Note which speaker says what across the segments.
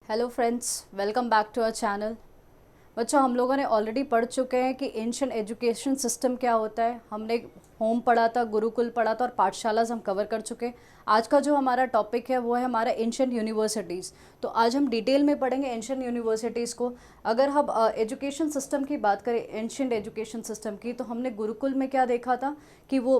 Speaker 1: Hello friends, welcome back to our channel. बच्चों, हम लोगों ने ऑलरेडी पढ़ चुके हैं कि एंशिएंट एजुकेशन सिस्टम क्या होता है। हमने होम पढ़ा था, गुरुकुल पढ़ा था और पाठशाला हम कवर कर चुके हैं। आज का जो हमारा टॉपिक है वो है हमारा एंशिएंट यूनिवर्सिटीज़। तो आज हम डिटेल में पढ़ेंगे एंशिएंट यूनिवर्सिटीज़ को। अगर हम एजुकेशन सिस्टम की बात करें, एंशिएंट एजुकेशन सिस्टम की, तो हमने गुरुकुल में क्या देखा था कि वो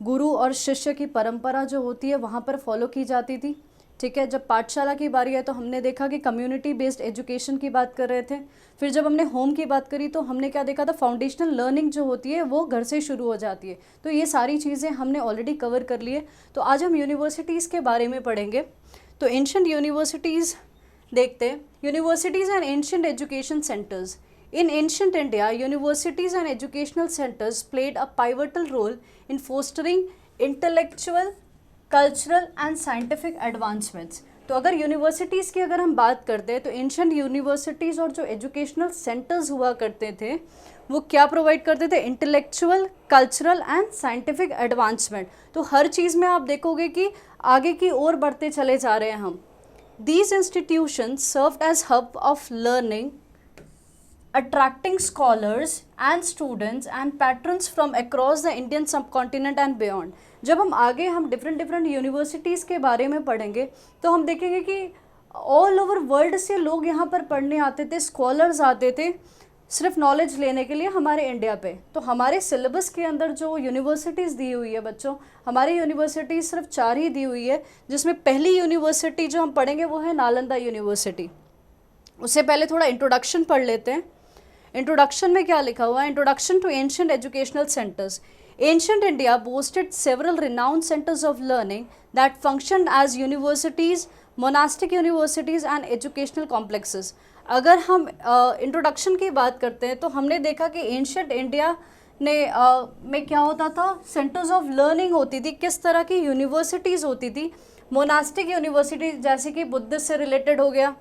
Speaker 1: गुरु और शिष्य की परंपरा जो होती है वहाँ पर फॉलो की जाती थी। ठीक है। जब पाठशाला की बारी है तो हमने देखा कि कम्युनिटी बेस्ड एजुकेशन की बात कर रहे थे। फिर जब हमने होम की बात करी तो हमने क्या देखा था, फाउंडेशनल लर्निंग जो होती है वो घर से शुरू हो जाती है। तो ये सारी चीज़ें हमने ऑलरेडी कवर कर ली है। तो आज हम यूनिवर्सिटीज़ के बारे में पढ़ेंगे। तो एंशिएंट यूनिवर्सिटीज़ देखते हैं। Universities and ancient education centres. In ancient India, universities and educational centers played a pivotal role in fostering intellectual, cultural and scientific advancements. तो अगर यूनिवर्सिटीज़ की अगर हम बात करते हैं तो एंशिएंट यूनिवर्सिटीज़ और जो एजुकेशनल सेंटर्स हुआ करते थे वो क्या प्रोवाइड करते थे, intellectual, cultural and scientific advancement. तो हर चीज़ में आप देखोगे कि आगे की ओर बढ़ते चले जा रहे हैं हम। These institutions served as hub of learning, attracting scholars and students and patrons from across the Indian subcontinent and beyond। जब हम आगे हम डिफरेंट यूनिवर्सिटीज़ के बारे में पढ़ेंगे तो हम देखेंगे कि ऑल ओवर वर्ल्ड से लोग यहाँ पर पढ़ने आते थे, स्कॉलर्स आते थे सिर्फ नॉलेज लेने के लिए हमारे इंडिया पे। तो हमारे सिलेबस के अंदर जो यूनिवर्सिटीज़ दी हुई है बच्चों, हमारी यूनिवर्सिटी सिर्फ 4 ही दी हुई है, जिसमें पहली यूनिवर्सिटी जो हम पढ़ेंगे वो है नालंदा यूनिवर्सिटी। उससे पहले थोड़ा इंट्रोडक्शन पढ़ लेते हैं। इंट्रोडक्शन में क्या लिखा हुआ है, introduction to ancient educational centres. Ancient India boasted several renowned centres of learning that functioned as universities, monastic universities and educational complexes. अगर हम इंट्रोडक्शन की बात करते हैं तो हमने देखा कि एंशिएंट इंडिया ने में क्या होता था, सेंटर्स ऑफ लर्निंग होती थी, किस तरह की यूनिवर्सिटीज़ होती थी। मोनास्टिक यूनिवर्सिटी जैसे कि बुद्धिस्ट से रिलेटेड हो गया,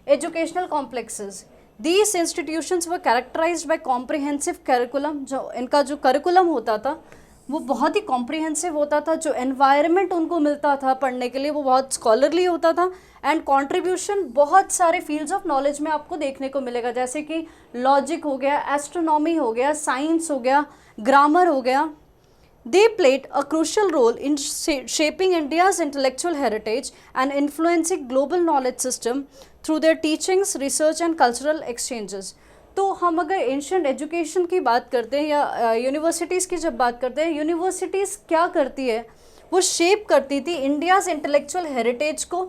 Speaker 1: educational complexes. These institutions were characterized by comprehensive curriculum। जो इनका जो करिकुलम होता था वो बहुत ही कॉम्प्रिहेंसिव होता था। जो एनवायरनमेंट उनको मिलता था पढ़ने के लिए वो बहुत स्कॉलरली होता था। एंड कंट्रीब्यूशन बहुत सारे फील्ड्स ऑफ नॉलेज में आपको देखने को मिलेगा, जैसे कि लॉजिक हो गया, एस्ट्रोनॉमी हो गया, साइंस हो गया, ग्रामर हो गया। They played a crucial role in shaping India's intellectual heritage and influencing global knowledge system through their teachings, research and cultural exchanges। तो हम अगर एंशिएंट एजुकेशन की बात करते हैं या यूनिवर्सिटीज़ की जब बात करते हैं, यूनिवर्सिटीज़ क्या करती है, वो शेप करती थी इंडियाज़ इंटेलेक्चुअल हेरिटेज को,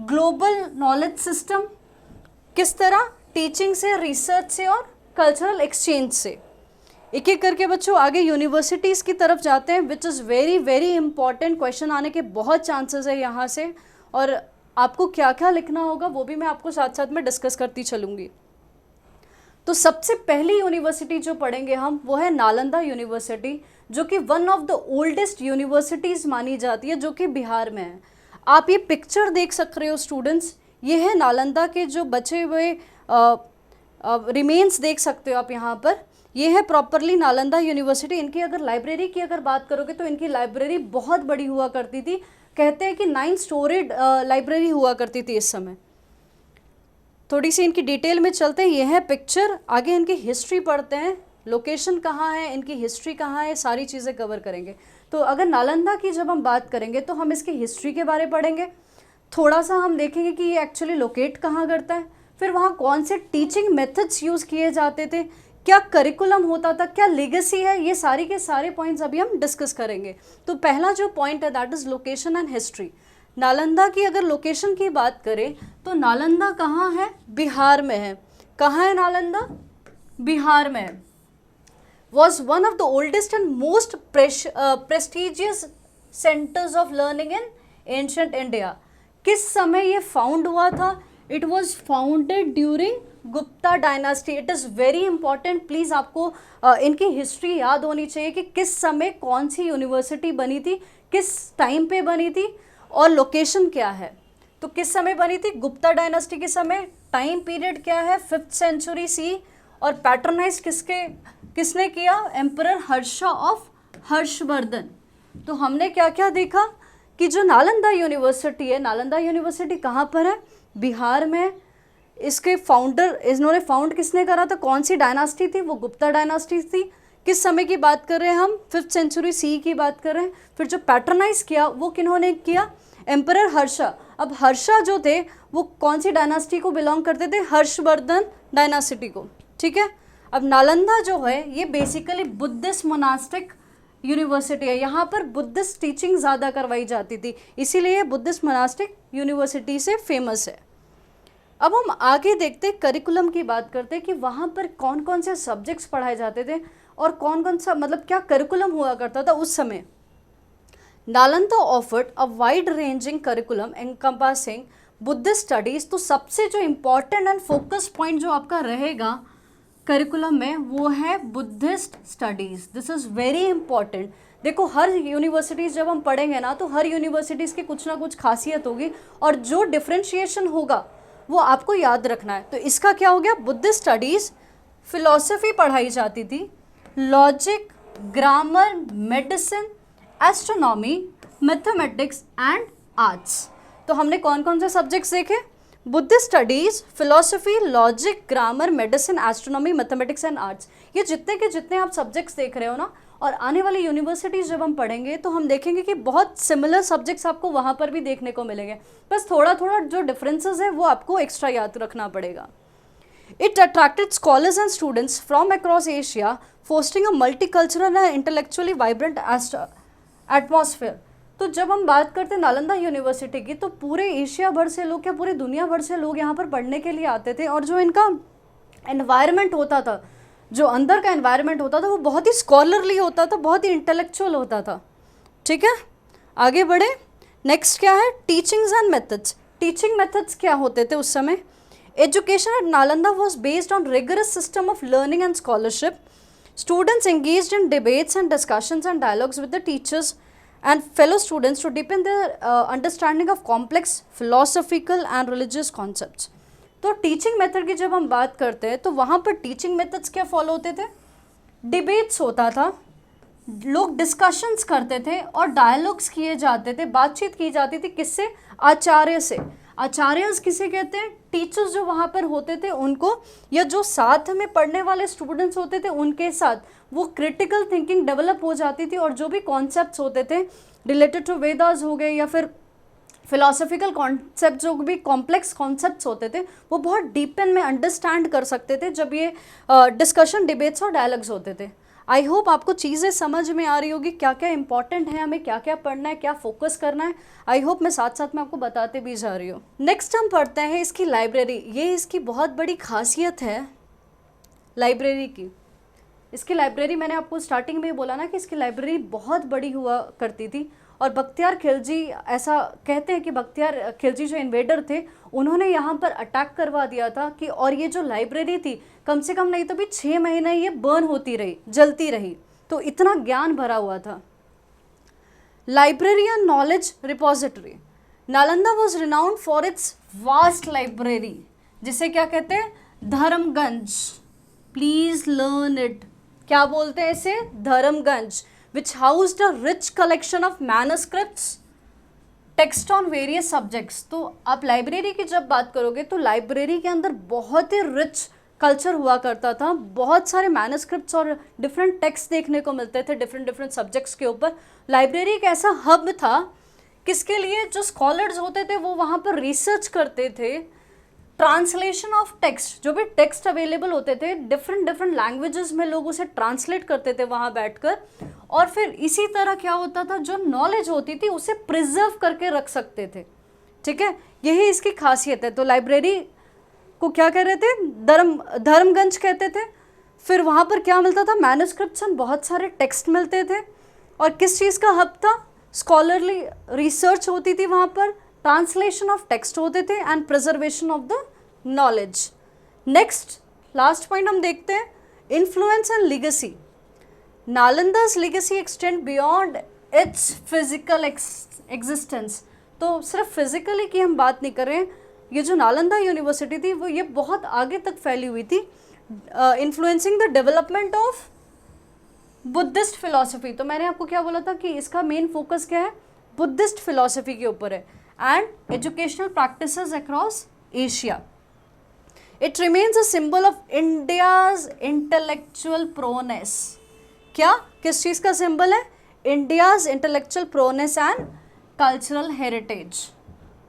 Speaker 1: ग्लोबल नॉलेज सिस्टम, किस तरह, टीचिंग से, रिसर्च से और कल्चरल एक्सचेंज से। एक एक करके बच्चों आगे यूनिवर्सिटीज़ की तरफ जाते हैं, which is very very important. Question आने के बहुत चांसेस है यहाँ से, और आपको क्या क्या लिखना होगा वो भी मैं आपको साथ साथ में डिस्कस करती चलूँगी। तो सबसे पहली यूनिवर्सिटी जो पढ़ेंगे हम वो है नालंदा यूनिवर्सिटी, जो कि one of the oldest universities मानी जाती है, जो कि बिहार में है। आप ये पिक्चर देख सक रहे हो स्टूडेंट्स, ये है नालंदा के जो बचे हुए रिमेन्स देख सकते हो आप यहाँ पर। ये है प्रॉपरली नालंदा यूनिवर्सिटी। इनकी अगर लाइब्रेरी की अगर बात करोगे तो इनकी लाइब्रेरी बहुत बड़ी हुआ करती थी। कहते हैं कि 9 स्टोरीड लाइब्रेरी हुआ करती थी इस समय। थोड़ी सी इनकी डिटेल में चलते हैं। ये है पिक्चर, आगे इनकी हिस्ट्री पढ़ते हैं, लोकेशन कहाँ है, इनकी हिस्ट्री कहाँ है, सारी चीज़ें कवर करेंगे। तो अगर नालंदा की जब हम बात करेंगे तो हम इसकी हिस्ट्री के बारे पढ़ेंगे, थोड़ा सा हम देखेंगे कि ये एक्चुअली लोकेट कहाँ करता है, फिर वहाँ कौन से टीचिंग मेथड्स यूज़ किए जाते थे, क्या करिकुलम होता था, क्या लेगेसी है, ये सारी के सारे पॉइंट्स अभी हम डिस्कस करेंगे। तो पहला जो पॉइंट है that is location and history. Nalanda की अगर लोकेशन की बात करें तो नालंदा कहाँ है, बिहार में है। कहाँ है नालंदा, बिहार में है। Was one of the oldest and most prestigious centres of learning in ancient India. किस समय ये फाउंड हुआ था, it was founded during Gupta dynasty. It is very important, please आपको इनकी हिस्ट्री याद होनी चाहिए कि किस समय कौन सी यूनिवर्सिटी बनी थी, किस टाइम पे बनी थी और लोकेशन क्या है। तो किस समय बनी थी, गुप्ता डायनास्टी के समय, टाइम पीरियड क्या है 5th सेंचुरी सी, और पैट्रोनाइज किसने किया, एम्परर हर्षा ऑफ हर्षवर्धन। तो हमने क्या क्या देखा कि जो नालंदा यूनिवर्सिटी है, नालंदा यूनिवर्सिटी कहाँ पर है? बिहार में। इसके फाउंडर, इन्होंने फाउंड किसने करा था? कौन सी डायनास्टी थी? वो गुप्ता डायनास्टी थी। किस समय की बात कर रहे हैं हम? 5th सेंचुरी सी की बात कर रहे हैं। फिर जो पैट्रनाइज किया वो किन्होंने किया? एम्परर हर्षा। अब हर्षा जो थे वो कौन सी डायनास्टी को बिलोंग करते थे? हर्षवर्धन डायनासिटी को। ठीक है। अब नालंदा जो है ये बेसिकली बुद्धिस्ट मोनास्टिक यूनिवर्सिटी है। यहाँ पर बुद्धिस्ट टीचिंग ज़्यादा करवाई जाती थी, इसीलिए बुद्धिस्ट मोनास्टिक यूनिवर्सिटी से फेमस है। अब हम आगे देखते करिकुलम की बात करते हैं कि वहाँ पर कौन कौन से सब्जेक्ट्स पढ़ाए जाते थे और कौन कौन सा, मतलब क्या करिकुलम हुआ करता था उस समय। Nalanda offered a wide ranging curriculum encompassing Buddhist studies. तो सबसे जो इम्पॉर्टेंट एंड फोकस पॉइंट जो आपका रहेगा करिकुलम में वो है Buddhist studies. This is very important. देखो हर यूनिवर्सिटीज़ जब हम पढ़ेंगे ना तो हर यूनिवर्सिटीज़ की कुछ ना कुछ खासियत होगी और जो डिफ्रेंशिएशन होगा वो आपको याद रखना है। तो इसका क्या हो गया? बुद्धिस्ट स्टडीज़, फिलॉसफी पढ़ाई जाती थी, logic, grammar, medicine, astronomy, mathematics and arts. तो हमने कौन कौन से सब्जेक्ट्स देखे? Buddhist studies, philosophy, logic, grammar, medicine, astronomy, mathematics and arts. ये जितने के जितने आप सब्जेक्ट्स देख रहे हो ना, और आने वाली यूनिवर्सिटीज़ जब हम पढ़ेंगे तो हम देखेंगे कि बहुत सिमिलर सब्जेक्ट्स आपको वहाँ पर भी देखने को मिलेंगे, बस थोड़ा थोड़ा जो डिफरेंसेस है वो आपको एक्स्ट्रा याद रखना पड़ेगा। It attracted scholars and students from across Asia, fostering a multicultural and intellectually vibrant atmosphere. तो जब हम बात करते हैं नालंदा यूनिवर्सिटी की तो पूरे एशिया भर से लोग, क्या पूरे दुनिया भर से लोग यहाँ पर पढ़ने के लिए आते थे। और जो इनका एनवायरनमेंट होता था, जो अंदर का एनवायरनमेंट होता था वो बहुत ही स्कॉलरली होता था, बहुत ही इंटेलेक्चुअल होता था। ठीक है, आगे बढ़े। नेक्स्ट क्या है? Teachings and methods. Teaching methods क्या होते थे उस समय? Education at Nalanda was based on rigorous system of learning and scholarship. Students engaged in debates and discussions and dialogues with the teachers and fellow students to deepen their understanding of complex philosophical and religious concepts. तो teaching method की जब हम बात करते हैं तो वहाँ पर टीचिंग मेथड्स क्या फॉलो होते थे? डिबेट्स होता था, लोग डिस्कशंस करते थे और डायलॉग्स किए जाते थे, बातचीत की जाती थी। किससे? आचार्य से। आचार्यस किसे कहते हैं? टीचर्स जो वहाँ पर होते थे उनको, या जो साथ में पढ़ने वाले स्टूडेंट्स होते थे उनके साथ वो क्रिटिकल थिंकिंग डेवलप हो जाती थी और जो भी कॉन्सेप्ट्स होते थे रिलेटेड टू वेदास हो गए या फिर फिलोसफिकल कॉन्सेप्ट, जो भी कॉम्प्लेक्स कॉन्सेप्ट्स होते थे वो बहुत डीपन में अंडरस्टैंड कर सकते थे जब ये डिस्कशन, डिबेट्स और डायलॉग्स होते थे। आई होप आपको चीज़ें समझ में आ रही होगी, क्या क्या इंपॉर्टेंट है, हमें क्या क्या पढ़ना है, क्या फोकस करना है। आई होप मैं साथ साथ में आपको बताते भी जा रही हूँ। नेक्स्ट हम पढ़ते हैं इसकी लाइब्रेरी। ये इसकी बहुत बड़ी खासियत है लाइब्रेरी की। इसकी लाइब्रेरी, मैंने आपको स्टार्टिंग में ही बोला ना कि इसकी लाइब्रेरी बहुत बड़ी हुआ करती थी। और बख्तियार खिलजी, ऐसा कहते हैं कि बख्तियार खिलजी जो इन्वेडर थे उन्होंने यहाँ पर अटैक करवा दिया था कि, और ये जो लाइब्रेरी थी कम से कम नहीं तो भी 6 महीने ये बर्न होती रही, जलती रही। तो इतना ज्ञान भरा हुआ था। Library and knowledge repository. Nalanda was renowned for its vast library, जिसे क्या कहते हैं? धर्मगंज। Please learn it. क्या बोलते हैं इसे? Dharmaganj. which housed a rich collection of manuscripts, text on various subjects। तो आप लाइब्रेरी की जब बात करोगे तो लाइब्रेरी के अंदर बहुत ही रिच कल्चर हुआ करता था, बहुत सारे मैनस्क्रिप्ट्स और डिफरेंट टेक्स्ट देखने को मिलते थे डिफरेंट सब्जेक्ट्स के ऊपर। लाइब्रेरी एक ऐसा हब था किसके लिए? जो स्कॉलर्स होते थे वो वहाँ पर रिसर्च करते थे, ट्रांसलेशन ऑफ टेक्स्ट, जो भी टेक्स्ट अवेलेबल होते थे डिफरेंट लैंग्वेजेस में लोग उसे ट्रांसलेट करते थे वहाँ बैठकर। और फिर इसी तरह क्या होता था, जो नॉलेज होती थी उसे प्रिजर्व करके रख सकते थे। ठीक है, यही इसकी खासियत है। तो लाइब्रेरी को क्या कह रहे थे? धर्मगंज कहते थे। फिर वहाँ पर क्या मिलता था? मैन्युस्क्रिप्ट्स, बहुत सारे टेक्स्ट मिलते थे। और किस चीज़ का हब था? स्कॉलरली रिसर्च होती थी वहाँ पर, ट्रांसलेशन ऑफ टेक्स्ट होते थे and preservation of the knowledge. Next last point हम देखते हैं, influence and legacy. Nalanda's legacy extend beyond its physical existence। तो सिर्फ फिजिकली की हम बात नहीं कर रहे हैं, ये जो नालंदा यूनिवर्सिटी थी वो ये बहुत आगे तक फैली हुई थी, influencing the development of Buddhist philosophy. तो मैंने आपको क्या बोला था कि इसका मेन फोकस क्या है? बुद्धिस्ट फिलॉसफी के ऊपर है and educational practices across Asia. It remains a symbol of India's intellectual proneness. क्या, किस चीज़ का सिंबल है? India's intellectual prowess and cultural heritage.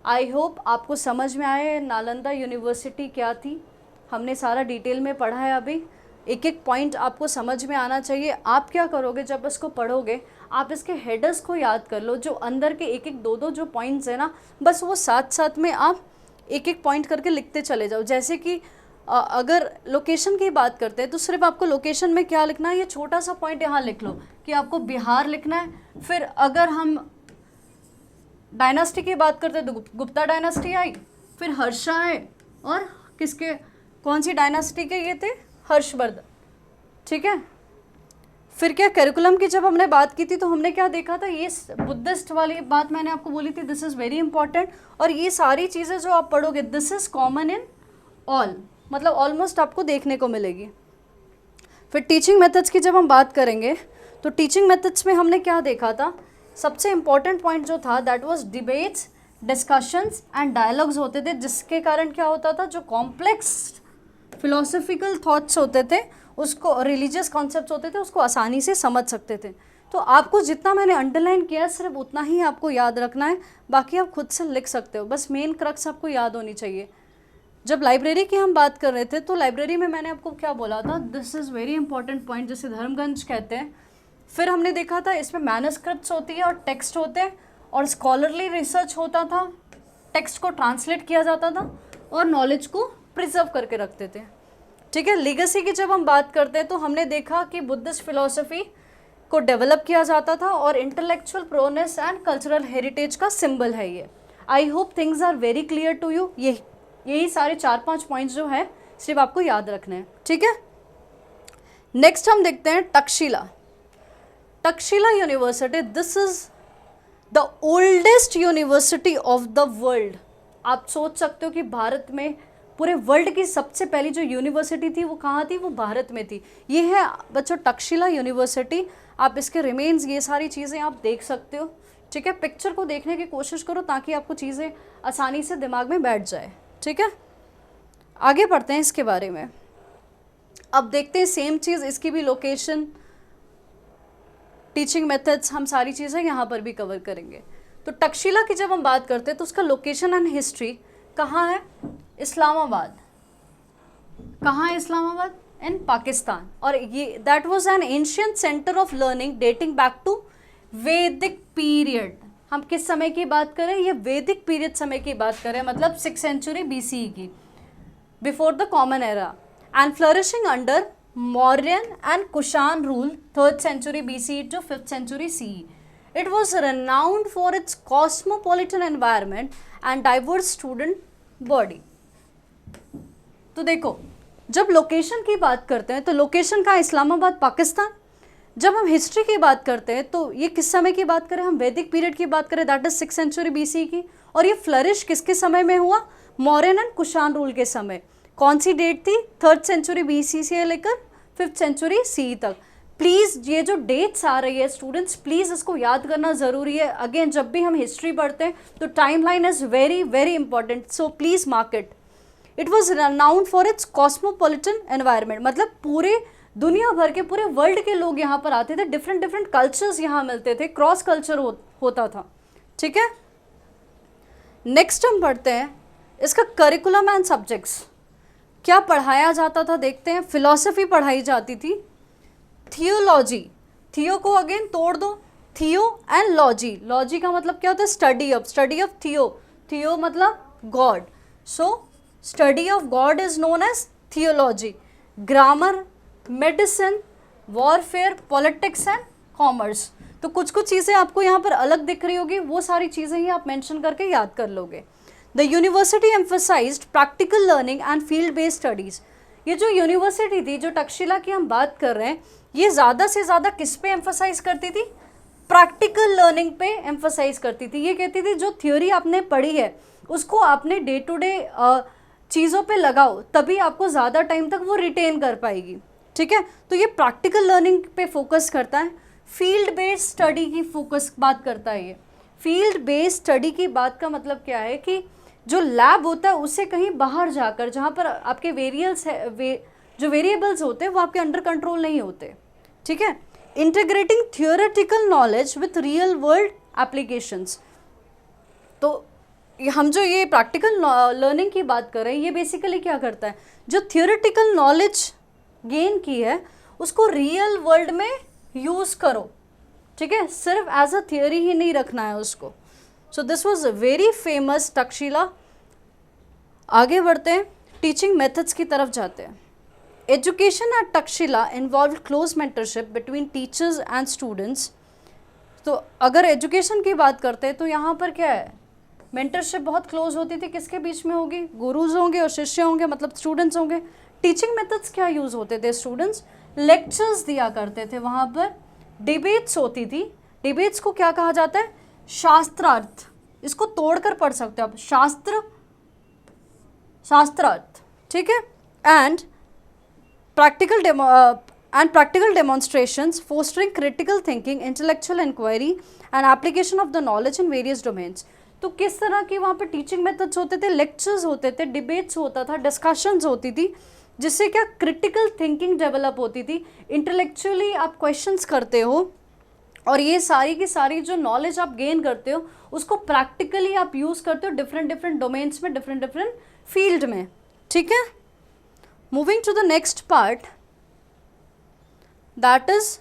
Speaker 1: I hope आपको समझ में आए नालंदा यूनिवर्सिटी क्या थी. हमने सारा डिटेल में पढ़ा है. अभी एक एक पॉइंट आपको समझ में आना चाहिए. आप क्या करोगे जब इसको पढ़ोगे, आप इसके हेडर्स को याद कर लो, जो अंदर के एक एक दो दो जो पॉइंट्स है ना, बस वो साथ साथ में आप एक एक पॉइंट करके लिखते चले जाओ. जैसे कि अगर लोकेशन की बात करते हैं तो सिर्फ आपको लोकेशन में क्या लिखना है, ये छोटा सा पॉइंट यहाँ लिख लो कि आपको बिहार लिखना है. फिर अगर हम डायनास्टी की बात करते हैं तो गुप्ता डायनास्टी आई, फिर हर्षा आए, और किसके, कौन सी डायनास्टी के ये थे? हर्षवर्धन. ठीक है. फिर क्या, करिकुलम की जब हमने बात की थी तो हमने क्या देखा था, ये बुद्धिस्ट वाली बात मैंने आपको बोली थी, दिस इज़ वेरी इंपॉर्टेंट. और ये सारी चीज़ें जो आप पढ़ोगे, this is common in all, मतलब ऑलमोस्ट आपको देखने को मिलेगी. फिर टीचिंग मेथड्स की जब हम बात करेंगे तो टीचिंग मेथड्स में हमने क्या देखा था, सबसे इम्पॉर्टेंट पॉइंट जो था that was debates, discussions and dialogues होते थे, जिसके कारण क्या होता था, जो कॉम्प्लेक्स फिलोसफिकल थॉट्स होते थे, उसको, रिलीजियस कॉन्सेप्ट्स होते थे, उसको आसानी से समझ सकते थे. तो आपको जितना मैंने अंडरलाइन किया सिर्फ उतना ही आपको याद रखना है, बाकी आप खुद से लिख सकते हो. बस मेन क्रक्स आपको याद होनी चाहिए. जब लाइब्रेरी की हम बात कर रहे थे तो लाइब्रेरी में मैंने आपको क्या बोला था, this is very important point, जिसे धर्मगंज कहते हैं. फिर हमने देखा था इसमें मैनस्क्रिप्ट्स होती है और टेक्स्ट होते हैं, और स्कॉलरली रिसर्च होता था, टेक्स्ट को ट्रांसलेट किया जाता था और नॉलेज को प्रिजर्व करके रखते थे. ठीक है. लीगेसी की जब हम बात करते हैं तो हमने देखा कि बुद्धिस्ट फिलॉसफी को डेवलप किया जाता था और intellectual prowess and cultural heritage का सिंबल है ये. I hope things are very clear to you. यही सारे 4-5 पॉइंट्स जो है सिर्फ आपको याद रखने हैं. ठीक है. नेक्स्ट हम देखते हैं Takshashila. Takshashila university, this is the oldest university of the world. आप सोच सकते हो कि भारत में, पूरे वर्ल्ड की सबसे पहली जो यूनिवर्सिटी थी वो कहाँ थी, वो भारत में थी. ये है बच्चों तक्षशिला यूनिवर्सिटी. आप इसके रिमेन्स, ये सारी चीज़ें आप देख सकते हो. ठीक है. पिक्चर को देखने की कोशिश करो ताकि आपको चीज़ें आसानी से दिमाग में बैठ जाए. ठीक है. आगे बढ़ते हैं इसके बारे में. अब देखते हैं सेम चीज़, इसकी भी लोकेशन, टीचिंग मेथड्स, हम सारी चीज़ें यहाँ पर भी कवर करेंगे. तो तक्षशिला की जब हम बात करते हैं तो उसका लोकेशन एंड हिस्ट्री कहाँ है? इस्लामाबाद. कहाँ है इस्लामाबाद? इन पाकिस्तान. और ये that was an ancient centre of learning dating back to Vedic period. हम किस समय की बात करें? ये वैदिक पीरियड समय की बात करें, मतलब 6th सेंचुरी BCE की, before the common era, and flourishing under Mauryan and Kushan rule 3rd century BCE to 5th century CE. It was renowned for its cosmopolitan environment and diverse student body. तो देखो, जब location की बात करते हैं तो location का इस्लामाबाद पाकिस्तान. जब हम हिस्ट्री की बात करते हैं तो ये किस समय की बात करें, हम वैदिक पीरियड की बात करें, that is 6th century BCE की. और ये फ्लरिश किसके समय में हुआ? मौर्यन एंड कुशान रूल के समय. कौन सी डेट थी? 3rd सेंचुरी BCE से लेकर 5th सेंचुरी CE तक. प्लीज़ ये जो डेट्स आ रही है स्टूडेंट्स, प्लीज़ इसको याद करना ज़रूरी है. अगेन, जब भी हम हिस्ट्री पढ़ते हैं तो time line is very very important, so please mark it. It was renowned for its cosmopolitan environment, मतलब पूरे दुनिया भर के, पूरे वर्ल्ड के लोग यहाँ पर आते थे, डिफरेंट डिफरेंट कल्चर्स यहाँ मिलते थे, क्रॉस कल्चर होता था. ठीक है. नेक्स्ट हम पढ़ते हैं इसका करिकुलम एंड सब्जेक्ट्स. क्या पढ़ाया जाता था देखते हैं. फिलॉसफी पढ़ाई जाती थी, थियोलॉजी, थियो को अगेन तोड़ दो, थियो एंड लॉजी. लॉजी का मतलब क्या होता है? Study of theo. थियो मतलब god, so study of god is known as theology. Grammar, medicine, warfare, politics and commerce. तो कुछ कुछ चीज़ें आपको यहाँ पर अलग दिख रही होगी, वो सारी चीज़ें ही आप मेंशन करके याद कर लोगे. The university emphasized practical learning and field-based studies. ये जो यूनिवर्सिटी थी, जो तक्षशिला की हम बात कर रहे हैं, ये ज़्यादा से ज़्यादा किस पे एम्फसाइज करती थी? प्रैक्टिकल लर्निंग पे एम्फसाइज करती थी. ये कहती थी जो थ्योरी आपने पढ़ी है उसको आपने डे टू डे चीज़ों पे लगाओ, तभी आपको ज़्यादा टाइम तक वो रिटेन कर पाएगी. ठीक है. तो ये प्रैक्टिकल लर्निंग पे फोकस करता है. फील्ड बेस्ड स्टडी की फोकस बात करता है. ये फील्ड बेस्ड स्टडी की बात का मतलब क्या है कि जो लैब होता है उससे कहीं बाहर जाकर, जहाँ पर आपके जो वेरिएबल्स होते हैं वो आपके अंडर कंट्रोल नहीं होते, ठीक है। Integrating theoretical knowledge with real world applications. तो हम जो ये प्रैक्टिकल लर्निंग की बात कर रहे हैं, ये बेसिकली क्या करता है, जो थियोरेटिकल नॉलेज गेन की है उसको रियल वर्ल्ड में यूज़ करो, ठीक है, सिर्फ एज अ थियोरी ही नहीं रखना है उसको। So this was very famous Takshashila. आगे बढ़ते हैं, टीचिंग मेथड्स की तरफ जाते हैं। Education at Takshashila involve close mentorship between teachers and students. तो अगर एजुकेशन की बात करते हैं तो यहाँ पर क्या है, मेंटरशिप बहुत क्लोज होती थी, किसके बीच में होगी, गुरुज होंगे और शिष्य होंगे, मतलब स्टूडेंट्स होंगे। टीचिंग मेथड्स क्या यूज़ होते थे, स्टूडेंट्स लेक्चर्स दिया करते थे, वहाँ पर डिबेट्स होती थी। डिबेट्स को क्या कहा जाता है, शास्त्रार्थ। इसको तोड़कर पढ़ सकते हो आप, शास्त्रार्थ, ठीक है। And practical demonstrations fostering critical thinking, intellectual inquiry and application of the knowledge in various domains। तो किस तरह की वहाँ पे टीचिंग मेथड्स होते थे, लेक्चर्स होते थे, डिबेट्स होता था, डिस्कशंस होती थी, जिससे क्या क्रिटिकल थिंकिंग डेवलप होती थी, इंटेलेक्चुअली आप क्वेश्चंस करते हो और ये सारी की सारी जो नॉलेज आप गेन करते हो उसको प्रैक्टिकली आप यूज़ करते हो डिफरेंट डिफरेंट डोमेन्स में, डिफरेंट डिफरेंट फील्ड में, ठीक है। Moving to the next part, that is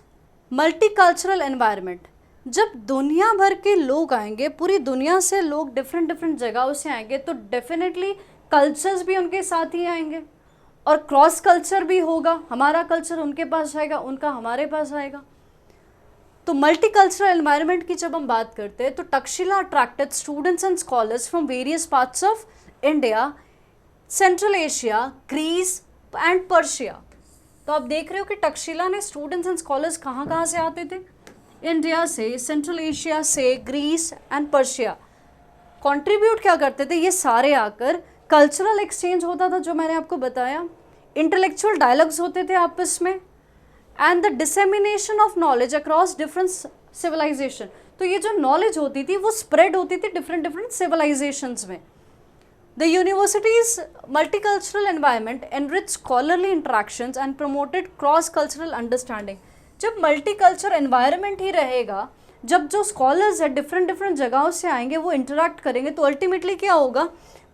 Speaker 1: multicultural environment. जब दुनिया भर के लोग आएंगे, पूरी दुनिया से लोग डिफरेंट डिफरेंट जगहों से आएंगे, तो डेफिनेटली कल्चर्स भी उनके साथ ही आएंगे और क्रॉस कल्चर भी होगा, हमारा कल्चर उनके पास आएगा, उनका हमारे पास आएगा। तो मल्टीकल्चरल एनवायरनमेंट की जब हम बात करते हैं तो Takshashila attracted students and scholars from various parts of India, Central Asia, Greece and Persia. तो आप देख रहे हो कि तक्षशिला ने स्टूडेंट्स एंड स्कॉलर्स कहाँ से आते थे, इंडिया से, सेंट्रल एशिया से, ग्रीस एंड पर्शिया। कंट्रीब्यूट क्या करते थे ये सारे आकर, कल्चरल एक्सचेंज होता था जो मैंने आपको बताया, इंटेलेक्चुअल डायलॉग्स होते थे आपस में, and the dissemination of knowledge across different civilization. तो ये जो नॉलेज होती थी वो स्प्रेड होती थी डिफरेंट डिफरेंट सिविलाइजेशंस में। The university's multicultural environment enriched scholarly interactions and promoted cross-cultural understanding। जब मल्टीकल्चर एनवायरनमेंट ही रहेगा, जब जो स्कॉलर्स है डिफरेंट डिफरेंट जगहों से आएंगे, वो इंटरेक्ट करेंगे, तो अल्टीमेटली क्या होगा,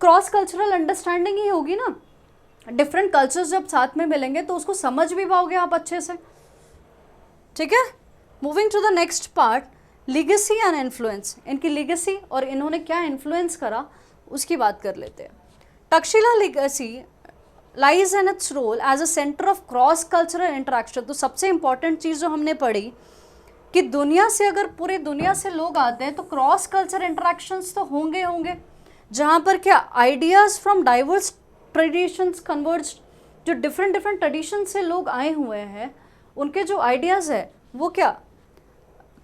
Speaker 1: क्रॉस कल्चरल अंडरस्टैंडिंग ही होगी ना। डिफरेंट कल्चर्स जब साथ में मिलेंगे तो उसको समझ भी पाओगे आप अच्छे से, ठीक है। Moving to the next part, legacy and influence. इनकी लीगेसी और इन्होंने क्या इन्फ्लुएंस करा उसकी बात कर लेते हैं। Takshashila legacy lies in its role as a centre of cross cultural interaction. तो सबसे इंपॉर्टेंट चीज़ जो हमने पढ़ी कि दुनिया से, अगर पूरे दुनिया से लोग आते हैं तो क्रॉस कल्चर इंटरेक्शंस तो होंगे, जहाँ पर क्या ideas from diverse traditions converge. जो डिफरेंट डिफरेंट ट्रेडिशन से लोग आए हुए हैं, उनके जो आइडियाज़ है वो क्या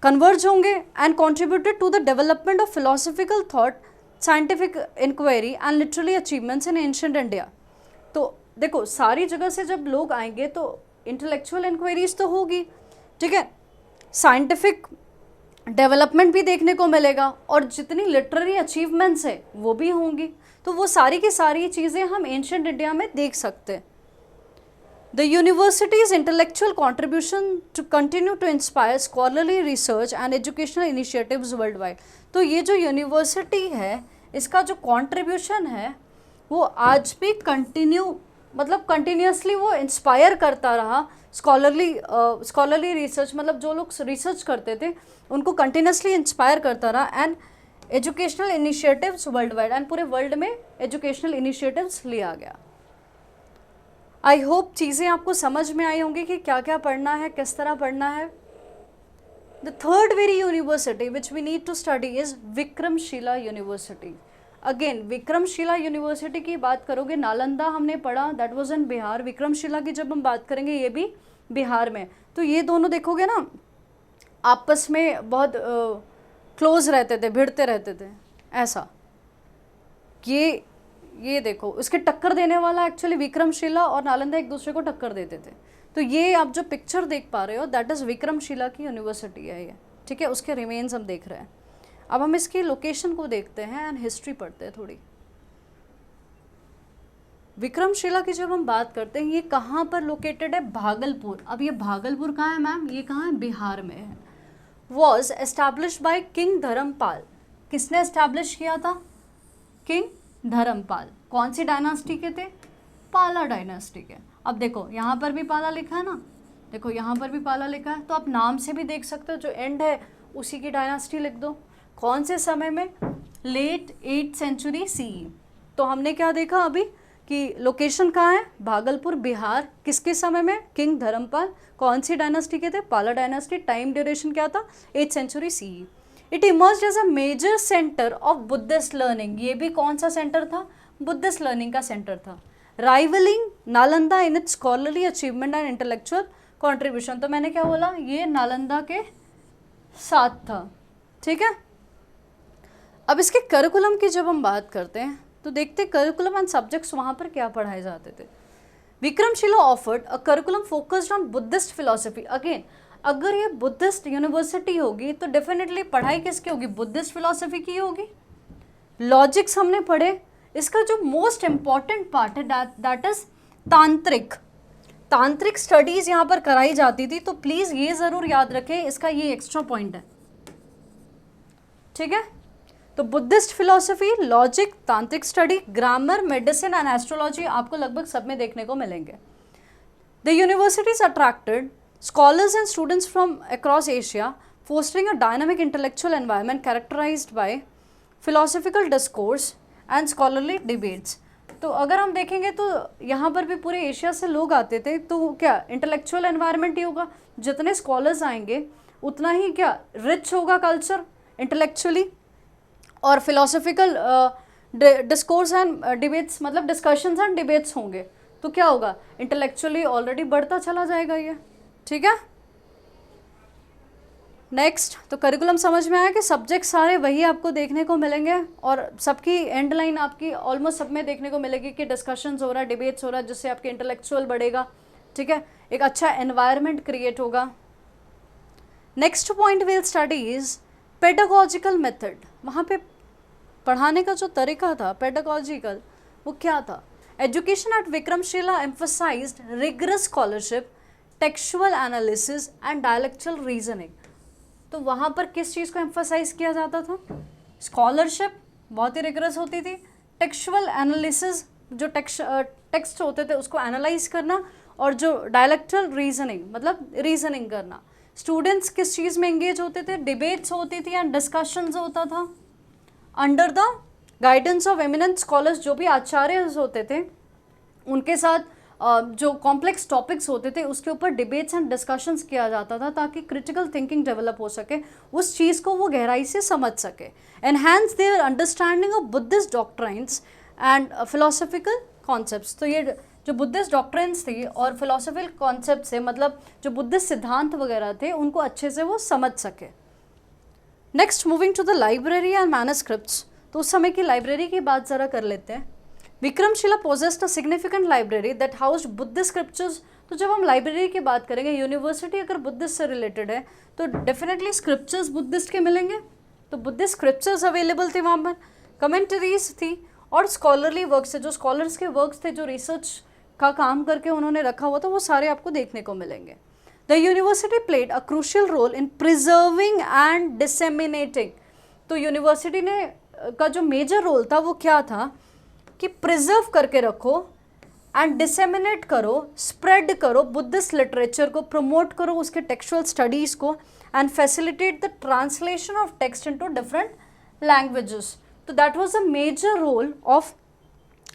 Speaker 1: कन्वर्ज होंगे and contributed to the development of philosophical thought, scientific inquiry and literary achievements in ancient India. तो देखो, सारी जगह से जब लोग आएंगे तो इंटेलेक्चुअल इंक्वायरीज तो होगी, ठीक है, साइंटिफिक डेवलपमेंट भी देखने को मिलेगा और जितनी लिटरेरी अचीवमेंट्स है वो भी होंगी। तो वो सारी की सारी चीज़ें हम एंशिएंट इंडिया में देख सकते हैं। The university's intellectual contribution to continue to inspire scholarly research and educational initiatives worldwide। तो ये जो यूनिवर्सिटी है, इसका जो कंट्रीब्यूशन है वो आज भी कंटिन्यूसली वो इंस्पायर करता रहा स्कॉलरली रिसर्च, मतलब जो लोग रिसर्च करते थे उनको कंटिन्यूसली इंस्पायर करता रहा, and educational initiatives world wide, and पूरे वर्ल्ड में एजुकेशनल इनिशिएटिव्स लिया गया। आई होप चीज़ें आपको समझ में आई होंगी कि क्या क्या पढ़ना है, किस तरह पढ़ना है। The third very university which we need to study is Vikramshila university. Again Vikramshila university की बात करोगे, नालंदा हमने पढ़ा, that was in Bihar. Vikramshila की जब हम बात करेंगे ये भी बिहार में। तो ये दोनों देखोगे ना आपस में बहुत क्लोज रहते थे, भिड़ते रहते थे ऐसा। ये देखो, उसके टक्कर देने वाला एक्चुअली विक्रमशिला और नालंदा एक दूसरे को टक्कर देते थे। तो ये आप जो पिक्चर देख पा रहे हो दैट इज़ विक्रमशिला की यूनिवर्सिटी है ये, ठीक है, उसके रिमेन्स हम देख रहे हैं। अब हम इसकी लोकेशन को देखते हैं एंड हिस्ट्री पढ़ते हैं थोड़ी। विक्रमशिला की जब हम बात करते हैं, ये कहाँ पर लोकेटेड है? भागलपुर। अब ये भागलपुर कहाँ है मैम? ये कहाँ है? बिहार में है। Was establish by king Dharmapal. किसने एस्टैब्लिश किया था? किंग धर्मपाल। कौन सी डायनास्टी के थे? पाला डायनास्टी के। अब देखो यहाँ पर भी पाला लिखा है ना, देखो यहाँ पर भी पाला लिखा है, तो आप नाम से भी देख सकते हो, जो एंड है उसी की डायनास्टी लिख दो। कौन से समय में? Late 8th century CE। तो हमने क्या देखा अभी कि लोकेशन कहाँ है? भागलपुर, बिहार। किसके समय में? किंग धर्मपाल। कौन सी डायनास्टी के थे? पाला डायनास्टी। टाइम ड्यूरेशन क्या था? 8th century CE। It emerged as a major centre of Buddhist learning. ये भी कौन सा सेंटर था? बुद्धिस्ट लर्निंग का सेंटर था। Rivalling Nalanda in its scholarly achievement and intellectual contribution. तो मैंने क्या बोला? ये नालंदा के साथ था, ठीक है। अब इसके करिकुलम की जब हम बात करते हैं तो देखते करिकुलम एंड सब्जेक्ट्स वहाँ पर क्या पढ़ाए जाते थे। Vikramshila offered a curriculum focused on Buddhist philosophy. Again, अगर ये बुद्धिस्ट यूनिवर्सिटी होगी तो डेफिनेटली पढ़ाई किसकी होगी? बुद्धिस्ट फिलॉसफी की होगी। लॉजिक्स हमने पढ़े। इसका जो मोस्ट इम्पॉर्टेंट पार्ट है दैट इज तांत्रिक। तांत्रिक स्टडीज यहाँ पर कराई जाती थी, तो प्लीज ये जरूर याद रखें, इसका ये एक्स्ट्रा पॉइंट है, ठीक है। तो बुद्धिस्ट फिलॉसफी, लॉजिक, तांत्रिक study, grammar, medicine and astrology आपको लगभग सब में देखने को मिलेंगे। The universities attracted scholars and students from across Asia, fostering a dynamic intellectual environment characterized by philosophical discourse and scholarly debates। तो अगर हम देखेंगे तो यहाँ पर भी पूरे एशिया से लोग आते थे, तो क्या इंटेलेक्चुअल एनवायरनमेंट ही होगा। जितने स्कॉलर्स आएंगे उतना ही क्या रिच होगा कल्चर इंटेलेक्चुअली, और फिलोसफिकल डिस्कोर्स एंड डिबेट्स, मतलब डिस्कशंस एंड डिबेट्स होंगे, तो क्या होगा? इंटेलेक्चुअली ऑलरेडी बढ़ता चला जाएगा ये, ठीक है। नेक्स्ट, तो करिकुलम समझ में आया कि सब्जेक्ट सारे वही आपको देखने को मिलेंगे, और सबकी एंड लाइन आपकी ऑलमोस्ट सब में देखने को मिलेगी कि डिस्कशंस हो रहा है, डिबेट्स हो रहा है, जिससे आपके इंटेलेक्चुअल बढ़ेगा, ठीक है, एक अच्छा एनवायरनमेंट क्रिएट होगा। Next point will study is pedagogical method. वहाँ पे पढ़ाने का जो तरीका था पेडागोजिकल, वो क्या था? Education at Vikramashila emphasised rigorous scholarship, textual analysis and dialectical reasoning. तो वहाँ पर किस चीज़ को एम्फसाइज किया जाता था? स्कॉलरशिप बहुत ही रिगरस होती थी, टेक्सचुअल एनालिसिस, जो टेक्स्ट होते थे उसको एनालाइज करना, और जो डायलेक्चुअल रीजनिंग मतलब रीजनिंग करना। स्टूडेंट्स किस चीज़ में एंगेज होते थे? डिबेट्स होती थी एंड डिस्कशंस होता था under the guidance of eminent scholars. जो भी आचार्य होते थे उनके साथ जो कॉम्प्लेक्स टॉपिक्स होते थे उसके ऊपर डिबेट्स एंड डिस्कशंस किया जाता था, ताकि क्रिटिकल थिंकिंग डेवलप हो सके, उस चीज़ को वो गहराई से समझ सके। Enhance their understanding of Buddhist doctrines and philosophical concepts. तो ये जो बुद्धिस्ट डॉक्ट्राइन्स थी और फिलोसफिकल कॉन्सेप्ट से, मतलब जो बुद्धिस्ट सिद्धांत वगैरह थे, उनको अच्छे से वो समझ सके। Next, moving to the library and manuscripts. तो उस समय की लाइब्रेरी की बात ज़रा कर लेते हैं। Vikramshila possessed a significant library that housed Buddhist scriptures. तो जब हम लाइब्रेरी की बात करेंगे, यूनिवर्सिटी अगर बुद्धिस्ट से रिलेटेड है तो डेफिनेटली स्क्रिप्चर्स बुद्धिस्ट के मिलेंगे, तो बुद्धिस्ट स्क्रिप्चर्स अवेलेबल थे वहाँ पर, कमेंट्रीज थी और स्कॉलरली वर्क्स थे, जो स्कॉलर्स के वर्क्स थे, जो रिसर्च का काम करके उन्होंने रखा हुआ था, वो सारे आपको देखने को मिलेंगे। The university played a crucial role in preserving and disseminating. तो यूनिवर्सिटी ने का जो मेजर रोल था वो क्या था कि प्रिजर्व करके रखो एंड डिसेमिनेट करो, स्प्रेड करो बुद्धिस्ट लिटरेचर को, प्रमोट करो उसके टेक्सचुअल स्टडीज़ को, and facilitate the translation of text into different languages. तो that was the major role of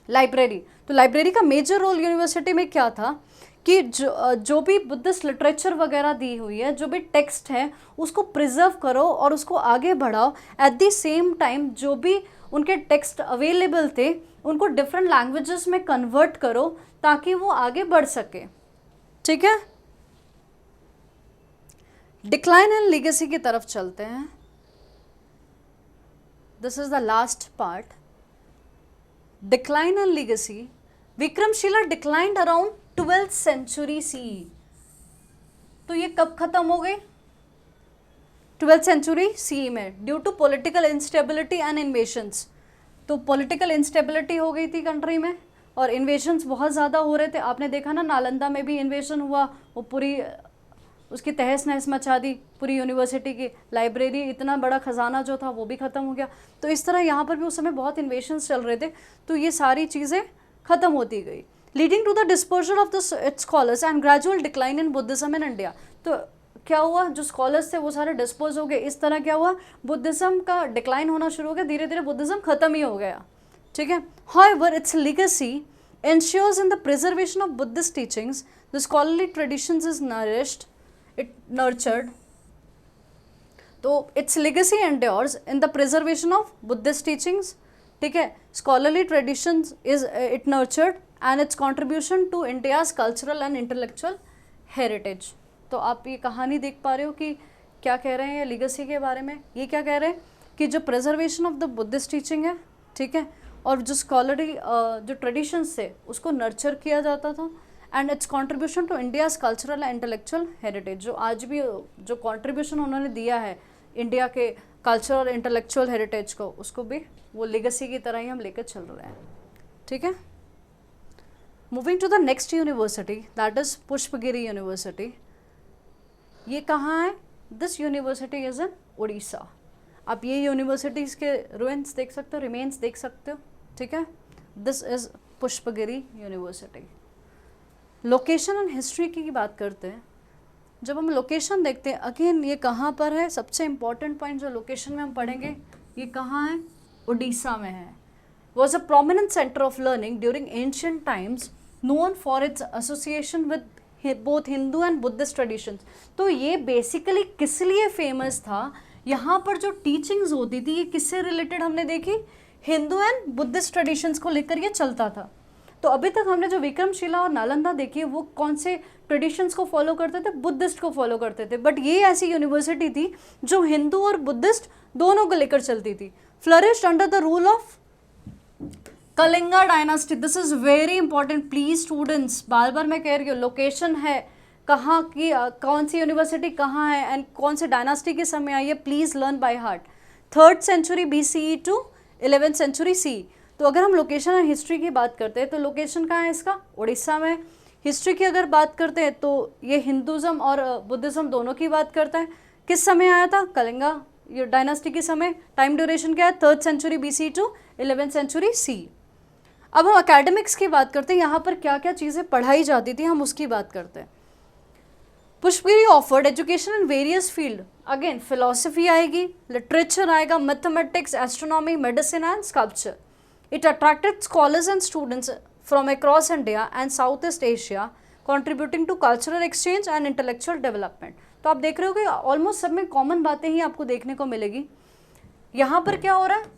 Speaker 1: library. तो लाइब्रेरी का मेजर रोल यूनिवर्सिटी में क्या था कि जो भी बुद्धिस्ट लिटरेचर वगैरह दी हुई है, जो भी टेक्स्ट है, उसको प्रिजर्व करो और उसको आगे बढ़ाओ। एट द सेम टाइम जो भी उनके टेक्स्ट अवेलेबल थे उनको डिफरेंट लैंग्वेजेस में कन्वर्ट करो ताकि वो आगे बढ़ सके, ठीक है। डिक्लाइन एंड लीगेसी की तरफ चलते हैं। This is the last part, decline and legacy. Vikramshila declined around 12th century CE। तो ये कब खत्म हो गई? 12th सेंचुरी सी में due to political instability and invasions. तो पॉलिटिकल इंस्टेबिलिटी हो गई थी कंट्री में और इन्वेशंस बहुत ज़्यादा हो रहे थे। आपने देखा ना, नालंदा में भी इन्वेशन हुआ, वो पूरी उसकी तहस नहस मचा दी, पूरी यूनिवर्सिटी की लाइब्रेरी, इतना बड़ा खजाना जो था वो भी ख़त्म हो गया। तो इस तरह यहाँ पर भी उस समय बहुत इन्वेशंस चल रहे थे, तो ये सारी चीज़ें ख़त्म होती गई, leading to the disposal of the scholars and gradual decline in Buddhism in India. तो क्या हुआ, जो स्कॉलर्स थे वो सारे डिस्पोज हो गए। इस तरह क्या हुआ, बुद्धिज्म का डिक्लाइन होना शुरू हो गया, धीरे धीरे बुद्धिज्म ख़त्म ही हो गया। ठीक है। However, its legacy ensures in the preservation of Buddhist teachings, the scholarly traditions is nurtured. तो its legacy endures in the preservation of Buddhist teachings. ठीक है, scholarly traditions is it nurtured and its contribution to India's cultural and intellectual heritage. तो आप ये कहानी देख पा रहे हो कि क्या कह रहे हैं legacy के बारे में। ये क्या कह रहे हैं कि जो preservation of the Buddhist teaching है, ठीक है, और जो स्कॉलरी जो ट्रेडिशंस थे उसको नर्चर किया जाता था, and its contribution to India's cultural and intellectual heritage. जो आज भी जो कंट्रीब्यूशन उन्होंने दिया है इंडिया के कल्चरल और इंटेलेक्चुअल हेरिटेज को, उसको भी वो लेगेसी की तरह ही हम लेकर चल रहे हैं। ठीक है। Moving to the next university, that is Pushpagiri university. ये कहाँ है? This university is in Orissa. आप ये यूनिवर्सिटीज़ के रुइंस देख सकते हो, रिमेन्स देख सकते हो। ठीक है। This is Pushpagiri university. Location and history की बात करते हैं। जब हम लोकेशन देखते हैं, अगेन ये कहाँ पर है, सबसे इम्पॉर्टेंट पॉइंट जो लोकेशन में हम पढ़ेंगे, ये कहाँ है? उड़ीसा में है। Was a prominent centre of learning during ancient times, known for its association with both Hindu and Buddhist traditions. तो ये बेसिकली किस लिए फेमस था? यहाँ पर जो टीचिंग्स होती थी ये किससे रिलेटेड हमने देखी? हिंदू एंड बुद्धिस्ट ट्रेडिशंस को लेकर ये चलता था। तो अभी तक हमने जो विक्रमशिला और नालंदा देखी वो कौन से ट्रेडिशंस को फॉलो करते थे? बुद्धिस्ट को फॉलो करते थे। बट ये ऐसी यूनिवर्सिटी थी जो हिंदू और बुद्धिस्ट दोनों को लेकर चलती थी। Flourished under the rule of Kalinga dynasty. This is very important please students, बार बार मैं कह रही हूँ, लोकेशन है कहाँ की, कौन सी यूनिवर्सिटी कहाँ है एंड कौन से डायनास्टी के समय आई है, please learn by heart. 3rd century BCE to 11th century CE। तो अगर हम लोकेशन और हिस्ट्री की बात करते हैं तो लोकेशन कहाँ है इसका? उड़ीसा में। हिस्ट्री की अगर बात करते हैं तो ये हिंदुज़म और बुद्धिज़्म दोनों की बात करता है। किस समय आया था? कलिंगा ये डायनास्टी के समय। टाइम ड्यूरेशन क्या है? 3rd century BCE to 11th century CE। अब हम अकेडमिक्स की बात करते हैं, यहाँ पर क्या क्या चीज़ें पढ़ाई जाती थी हम उसकी बात करते हैं। Pushpagiri offered education in various field. Again philosophy आएगी, लिटरेचर आएगा, mathematics, astronomy, medicine and sculpture. It attracted scholars and students from across India and South East Asia, contributing to cultural exchange and intellectual development. तो आप देख रहे हो कि almost सब में कॉमन बातें ही आपको देखने को मिलेगी। यहाँ पर क्या हो रहा है?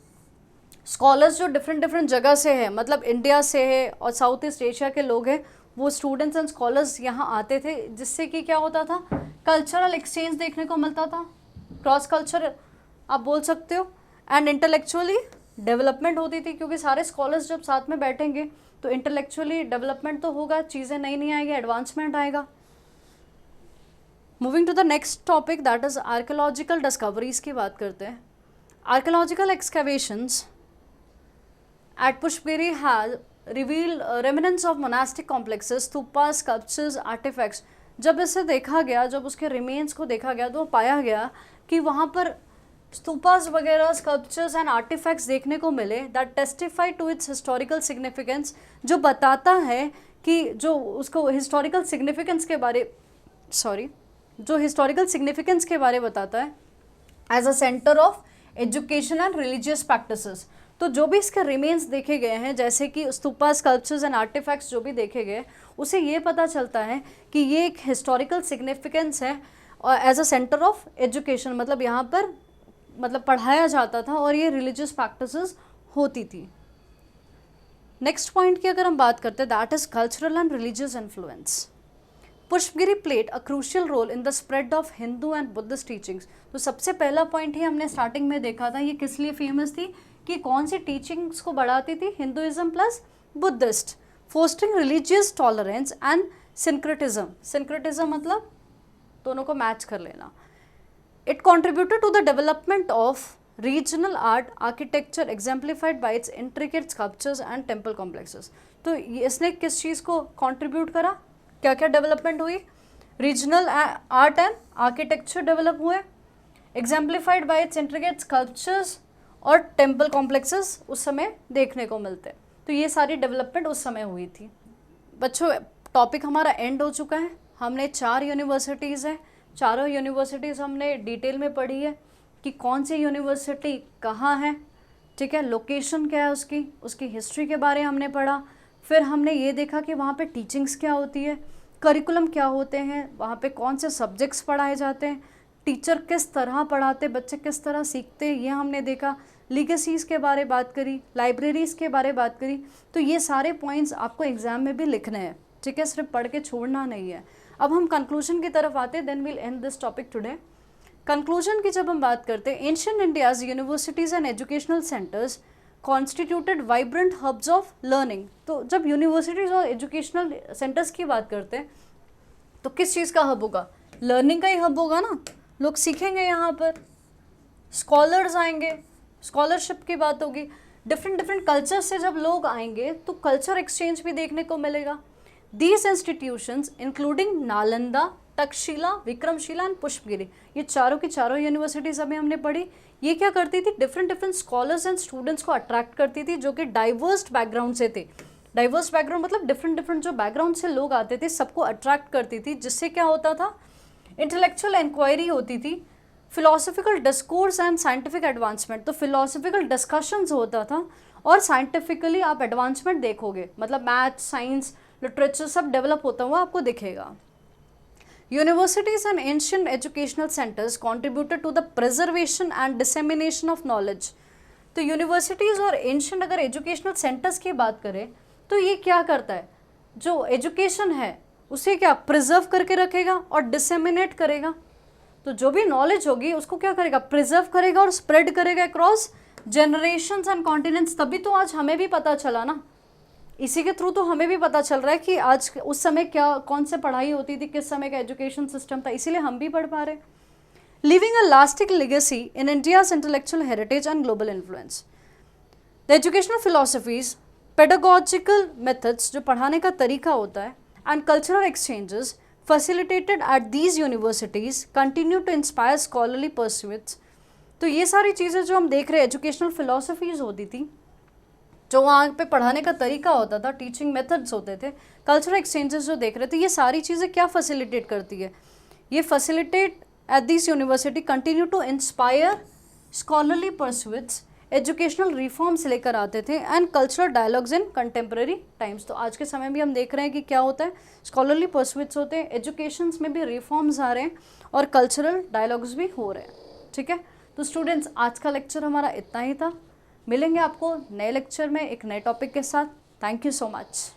Speaker 1: स्कॉलर्स जो डिफरेंट जगह से है, मतलब इंडिया से है और साउथ ईस्ट एशिया के लोग हैं, वो स्टूडेंट्स एंड स्कॉलर्स यहाँ आते थे, जिससे कि क्या होता था? कल्चरल एक्सचेंज देखने को मिलता था, क्रॉस कल्चर आप बोल सकते हो, एंड इंटेलेक्चुअली डेवलपमेंट होती थी, क्योंकि सारे स्कॉलर्स जब साथ में बैठेंगे तो इंटेलेक्चुअली डेवलपमेंट तो होगा, चीज़ें नई नई आएगी, एडवांसमेंट आएगा। Moving to the next topic, that is archaeological discoveries की बात करते हैं। Archaeological excavations at Pushpagiri has reveal remnants of monastic complexes, stupa, sculptures, artefacts. जब इसे देखा गया, जब उसके रिमेन्स को देखा गया तो पाया गया कि वहाँ पर स्तूपास वगैरह, स्कल्पचर्स एंड आर्टिफैक्ट्स देखने को मिले that testify to its historical significance, जो बताता है कि जो उसको हिस्टोरिकल सिग्निफिकेंस के बारे जो हिस्टोरिकल सिग्निफिकेंस के बारे बताता है as a centre of education and religious practices. तो जो भी इसके रिमेन्स देखे गए हैं, जैसे कि स्तूपा, स्कल्पचर्स एंड आर्टिफैक्ट्स जो भी देखे गए, उसे ये पता चलता है कि ये एक हिस्टोरिकल सिग्निफिकेंस है और as a centre of education, मतलब यहाँ पर मतलब पढ़ाया जाता था और ये रिलीजियस प्रैक्टिसेस होती थी। नेक्स्ट पॉइंट की अगर हम बात करते हैं, that is cultural and religious influence. Pushpagiri played a crucial role in the spread of Hindu and Buddhist teachings. तो सबसे पहला पॉइंट ही हमने स्टार्टिंग में देखा था, ये किस लिए फेमस थी कि कौन सी टीचिंग्स को बढ़ाती थी? Hinduism plus Buddhist, fostering religious tolerance and syncretism. Syncretism मतलब दोनों को मैच कर लेना। It contributed to the development of regional art architecture exemplified by its intricate sculptures and temple complexes. तो इसने किस चीज़ को contribute करा, क्या क्या development हुई, regional art and architecture develop हुए, exemplified by its intricate sculptures और टेम्पल कॉम्प्लेक्सेस उस समय देखने को मिलते हैं। तो ये सारी डेवलपमेंट उस समय हुई थी। बच्चों टॉपिक हमारा एंड हो चुका है। हमने 4 यूनिवर्सिटीज़ हैं, चारों यूनिवर्सिटीज़ हमने डिटेल में पढ़ी है कि कौन सी यूनिवर्सिटी कहाँ है, ठीक है, लोकेशन क्या है उसकी, उसकी हिस्ट्री के बारे में हमने पढ़ा। फिर हमने ये देखा कि वहाँ पे टीचिंग्स क्या होती है, करिकुलम क्या होते हैं, वहाँ पे कौन से सब्जेक्ट्स पढ़ाए जाते हैं, टीचर किस तरह पढ़ाते, बच्चे किस तरह सीखते हैं, ये हमने देखा। लीगेसीज़ के बारे बात करी, लाइब्रेरीज़ के बारे बात करी। तो ये सारे पॉइंट्स आपको एग्ज़ाम में भी लिखने हैं, ठीक है, सिर्फ पढ़ के छोड़ना नहीं है। अब हम कंक्लूजन की तरफ आते हैं, then will end this topic today. Conclusion की जब हम बात करते हैं, ancient India's universities and educational centres constituted vibrant hubs of learning. तो जब यूनिवर्सिटीज़ और एजुकेशनल सेंटर्स की बात करते हैं तो किस चीज़ का हब होगा, लर्निंग का ही हब होगा ना। लोग सीखेंगे, यहाँ पर स्कॉलर्स आएंगे, स्कॉलरशिप की बात होगी, डिफरेंट कल्चर से जब लोग आएंगे तो कल्चर एक्सचेंज भी देखने को मिलेगा। These institutions including Nalanda, Takshashila, Vikramshila and Pushpagiri, ये चारों की चारों यूनिवर्सिटीज़ अभी हमने पढ़ी। ये क्या करती थी, डिफरेंट स्कॉलर्स एंड स्टूडेंट्स को अट्रैक्ट करती थी जो कि डाइवर्स बैकग्राउंड से थे। डाइवर्स बैकग्राउंड मतलब डिफरेंट जो बैकग्राउंड से लोग आते थे सबको अट्रैक्ट करती थी, जिससे क्या होता था, इंटेलेक्चुअल इंक्वायरी होती थी, philosophical discourse and scientific advancement. तो फिलोसफिकल डिस्कशंस होता था और साइंटिफिकली आप एडवांसमेंट देखोगे, मतलब मैथ, साइंस, लिटरेचर सब डेवलप होता हुआ आपको दिखेगा। Universities and ancient educational centers contributed to the preservation and dissemination of knowledge. तो यूनिवर्सिटीज़ और एंशियंट अगर एजुकेशनल सेंटर्स की बात करें तो ये क्या करता है, जो एजुकेशन है उसे क्या प्रिजर्व करके रखेगा और डिसेमिनेट करेगा। तो जो भी नॉलेज होगी उसको क्या करेगा, प्रिजर्व करेगा और स्प्रेड करेगा अक्रॉस जनरेशंस एंड कॉन्टिनेंट्स। तभी तो आज हमें भी पता चला ना, इसी के थ्रू तो हमें भी पता चल रहा है कि आज उस समय क्या कौन से पढ़ाई होती थी, किस समय का एजुकेशन सिस्टम था, इसीलिए हम भी पढ़ पा रहे हैं। Living a lasting legacy in India's intellectual heritage and global influence. The educational philosophies, pedagogical methods, जो पढ़ाने का तरीका होता है, and cultural exchanges facilitated at these universities continue to inspire scholarly pursuits. तो ये सारी चीज़ें जो हम देख रहे हैं, एजुकेशनल फिलोसफीज होती थी, जो वहाँ पे पढ़ाने का तरीका होता था, टीचिंग मेथड्स होते थे, कल्चरल एक्सचेंजेस जो देख रहे थे, ये सारी चीज़ें क्या फैसिलिटेट करती है, ये facilitate at this university continue to inspire scholarly pursuits, educational reforms लेकर आते थे and cultural dialogues in contemporary times. तो आज के समय भी हम देख रहे हैं कि क्या होता है, स्कॉलरली परस्यूट्स होते हैं, एजुकेशन में भी रिफॉर्म्स आ रहे हैं और कल्चरल डायलॉग्स भी हो रहे हैं। ठीक है, तो स्टूडेंट्स आज का लेक्चर हमारा इतना ही था। मिलेंगे आपको नए लेक्चर में एक नए टॉपिक के साथ। Thank you so much.